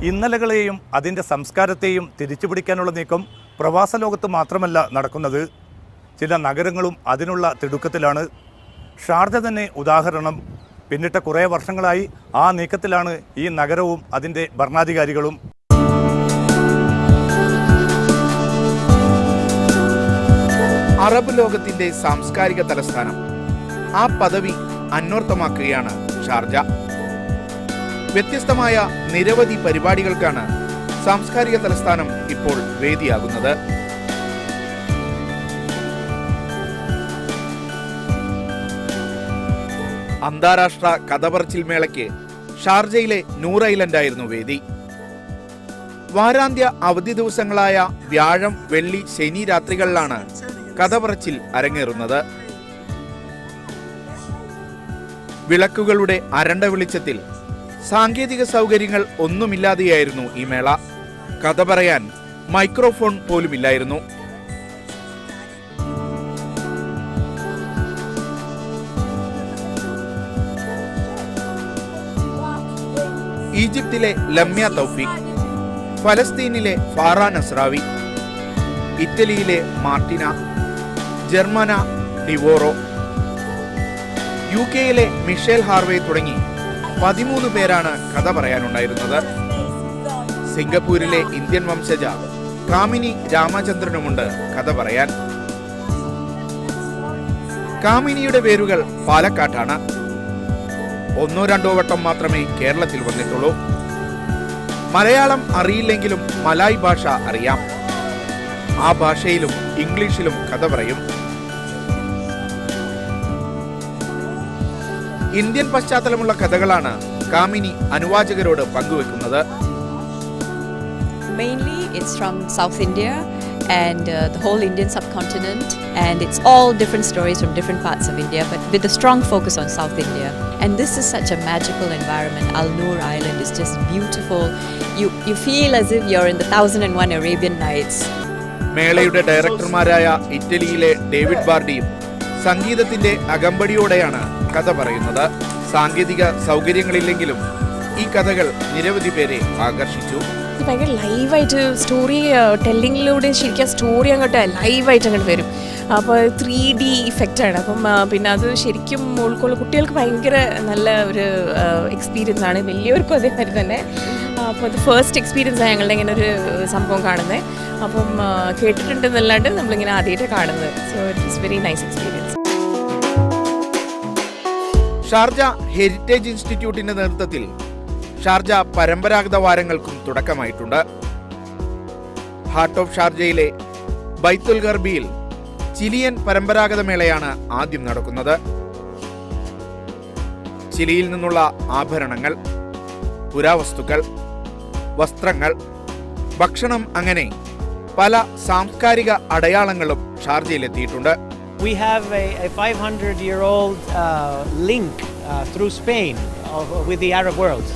ഇന്നലകളെയും അതിൻ്റെ സംസ്കാരത്തെയും തിരിച്ചുപിടിക്കാനുള്ള നീക്കം പ്രവാസ ലോകത്ത് മാത്രമല്ല നടക്കുന്നത്. ചില നഗരങ്ങളും അതിനുള്ള തിടുക്കത്തിലാണ്. ഷാർജ തന്നെ ഉദാഹരണം. പിന്നിട്ട കുറേ വർഷങ്ങളായി ആ നീക്കത്തിലാണ് ഈ നഗരവും അതിൻ്റെ ഭരണാധികാരികളും. അറബ് ലോകത്തിന്റെ സാംസ്കാരിക തലസ്ഥാനം. ആ പദവി അന്വർത്ഥമാക്കുകയാണ് ഷാർജ. വ്യത്യസ്തമായ നിരവധി പരിപാടികൾക്കാണ് സാംസ്കാരിക തലസ്ഥാനം ഇപ്പോൾ വേദിയാകുന്നത്. അന്താരാഷ്ട്ര കഥപറച്ചിൽ മേളയ്ക്ക് ഷാർജയിലെ നൂർ ഐലൻഡായിരുന്നു വേദി. വാരാന്ത്യ അവധി ദിവസങ്ങളായ വ്യാഴം, വെള്ളി, ശനി രാത്രികളിലാണ് കഥപറച്ചിൽ അരങ്ങേറുന്നത്. വിളക്കുകളുടെ അരണ്ട വെളിച്ചത്തിൽ സാങ്കേതിക സൗകര്യങ്ങൾ ഒന്നുമില്ലാതെയായിരുന്നു ഈ മേള. കഥ പറയാൻ മൈക്രോഫോൺ പോലുമില്ലായിരുന്നു. ഈജിപ്തിലെ ലമ്യ തൗഫീഖ്, ഫലസ്തീനിലെ ഫാറ നസ്രാവി, ഇറ്റലിയിലെ മാർട്ടിന, ജർമ്മന ഡിവോറോ, UK-യിലെ മിഷേൽ ഹാർവേ തുടങ്ങി 13 പേരാണ് കഥ പറയാനുണ്ടായിരുന്നത്. സിംഗപ്പൂരിലെ ഇന്ത്യൻ വംശജ കാമിനി രാമചന്ദ്രനുമുണ്ട് കഥ പറയാൻ. കാമിനിയുടെ വേരുകൾ പാലക്കാട്ടാണ്. 1-2 വട്ടം മാത്രമേ കേരളത്തിൽ വന്നിട്ടുള്ളൂ. മലയാളം അറിയില്ലെങ്കിലും മലായ് ഭാഷ അറിയാം. ആ ഭാഷയിലും ഇംഗ്ലീഷിലും കഥ പറയും. ഇന്ത്യൻ പശ്ചാത്തലമുള്ള കഥകളാണ് കാമിനി അനുവാചകരോട് പങ്കുവെക്കുന്നത്. Mainly it's from South India and the whole Indian subcontinent, and it's all different stories from different parts of India, but with a strong focus on South India. And this is such a magical environment. Al Noor Island is just beautiful. You feel as if you're in the 1001 Arabian Nights. മേളയുടെ ഡയറക്ടർമാരായ ഇറ്റലിയിലെ David ബാർഡിയും സംഗീതത്തിന്റെ അകമ്പടിയോടെയാണ് കഥ പറയുന്നത്. സാങ്കേതിക സൗകര്യങ്ങളില്ലെങ്കിലും ഈ കഥകൾ നിരവധി പേരെ ആകർഷിച്ചു. ഭയങ്കര ലൈവായിട്ട് സ്റ്റോറി ടെല്ലിങ്ങിലൂടെ ശരിക്കും സ്റ്റോറി അങ്ങോട്ട് ലൈവായിട്ട് അങ്ങോട്ട് വരും. അപ്പോൾ 3D ഇഫക്റ്റാണ്. അപ്പം പിന്നെ അത് ശരിക്കും ഉൾക്കൊള്ളും. കുട്ടികൾക്ക് ഭയങ്കര നല്ല ഒരു എക്സ്പീരിയൻസ് ആണ്. വലിയവർക്കും അതേമാതിരി തന്നെ. അപ്പോൾ അത് ഫസ്റ്റ് എക്സ്പീരിയൻസാണ് ഞങ്ങളുടെ ഇങ്ങനെ ഒരു സംഭവം കാണുന്നത്. അപ്പം കേട്ടിട്ടുണ്ടെന്നല്ലാണ്ട് നമ്മളിങ്ങനെ ആദ്യമായിട്ട് കാണുന്നത്. So it is very nice experience. Sharjah heritage ഇൻസ്റ്റിറ്റ്യൂട്ടിന്റെ നേതൃത്വത്തിൽ ഷാർജ പരമ്പരാഗത വാരങ്ങൾക്കും തുടക്കമായിട്ടുണ്ട്. ഹാർട്ട് ഓഫ് ഷാർജയിലെ ബൈത്തുൽ ഗർബിയിൽ ചിലിയൻ പരമ്പരാഗത മേളയാണ് ആദ്യം നടക്കുന്നത്. ചിലിയിൽ നിന്നുള്ള ആഭരണങ്ങൾ, പുരാവസ്തുക്കൾ, വസ്ത്രങ്ങൾ, ഭക്ഷണം, അങ്ങനെ പല സാംസ്കാരിക അടയാളങ്ങളും ഷാർജയിലെത്തിയിട്ടുണ്ട്. We have a 500-year-old link through Spain with the Arab world.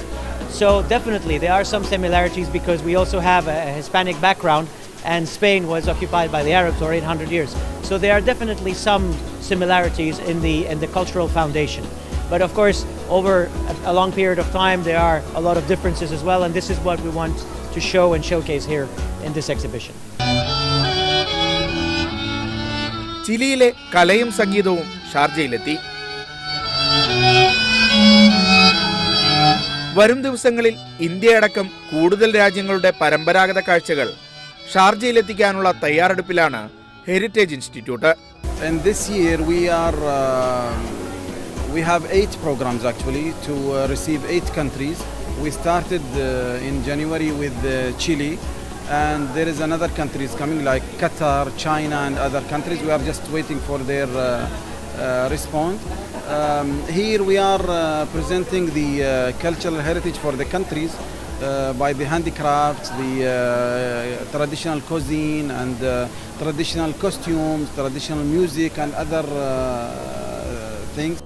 So definitely there are some similarities because we also have a Hispanic background and Spain was occupied by the Arabs for 800 years. So there are definitely some similarities in the cultural foundation. But of course, over a long period of time, there are a lot of differences as well, and this is what we want to show and showcase here in this exhibition. ചിലിയിലെ കലയും സംഗീതവും ഷാർജയിലെത്തി. വരും ദിവസങ്ങളിൽ ഇന്ത്യയടക്കം കൂടുതൽ രാജ്യങ്ങളുടെ പരമ്പരാഗത കാഴ്ചകൾ ഷാർജയിലെത്തിക്കാനുള്ള തയ്യാറെടുപ്പിലാണ് heritage institute. And this year we have 8 programs actually to receive 8 countries. We started in January with Chile, and there is another countries coming like Qatar, China and other countries. We are just waiting for their response. Here we are presenting the cultural heritage for the countries by the handicrafts, the traditional cuisine and traditional costumes, traditional music and other things.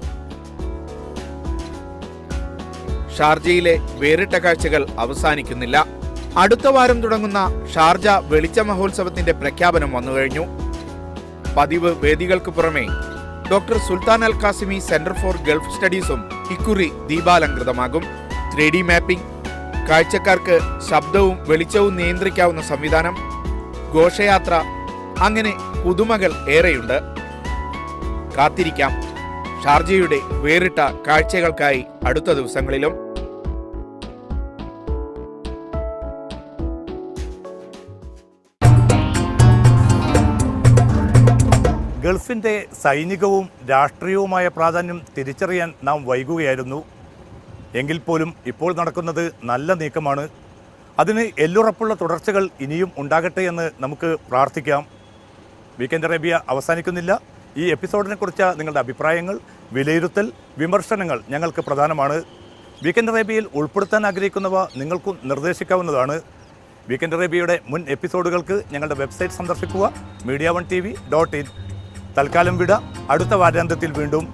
ഷാർജയിലെ വേറിട്ട കാഴ്ചകൾ അവസാനിക്കുന്നില്ല. അടുത്ത വാരം തുടങ്ങുന്ന Sharjah വെളിച്ച മഹോത്സവത്തിന്റെ പ്രഖ്യാപനം വന്നുകഴിഞ്ഞു. പതിവ് വേദികൾക്ക് പുറമെ doctor Sultan Al Qasimi centre for Gulf സ്റ്റഡീസും ഇക്കുറി ദീപാലംകൃതമാകും. 3D മാപ്പിംഗ്, കാഴ്ചക്കാർക്ക് ശബ്ദവും വെളിച്ചവും നിയന്ത്രിക്കാവുന്ന സംവിധാനം, ഘോഷയാത്ര, അങ്ങനെ പുതുമകൾ ഏറെയുണ്ട്. കാത്തിരിക്കാം ഷാർജയുടെ വേറിട്ട കാഴ്ചകൾക്കായി അടുത്ത ദിവസങ്ങളിലും. ഗൾഫിൻ്റെ സൈനികവും രാഷ്ട്രീയവുമായ പ്രാധാന്യം തിരിച്ചറിയാൻ നാം വൈകുകയായിരുന്നു. എങ്കിൽ പോലും ഇപ്പോൾ നടക്കുന്നത് നല്ല നീക്കമാണ്. അതിന് എല്ലുറപ്പുള്ള തുടർച്ചകൾ ഇനിയും ഉണ്ടാകട്ടെ എന്ന് നമുക്ക് പ്രാർത്ഥിക്കാം. വീക്കെൻഡ് അറേബ്യ അവസാനിക്കുന്നില്ല. ഈ എപ്പിസോഡിനെക്കുറിച്ച് നിങ്ങളുടെ അഭിപ്രായങ്ങൾ, വിലയിരുത്തൽ, വിമർശനങ്ങൾ ഞങ്ങൾക്ക് പ്രധാനമാണ്. വീക്കെൻഡ് അറേബ്യയിൽ ഉൾപ്പെടുത്താൻ ആഗ്രഹിക്കുന്നവ നിങ്ങൾക്കും നിർദ്ദേശിക്കാവുന്നതാണ്. വീക്കെൻഡ് അറേബ്യയുടെ മുൻ എപ്പിസോഡുകൾക്ക് ഞങ്ങളുടെ വെബ്സൈറ്റ് സന്ദർശിക്കുക, media1tv.in. തൽക്കാലം വിട. അടുത്ത വാരാന്ത്യത്തിൽ വീണ്ടും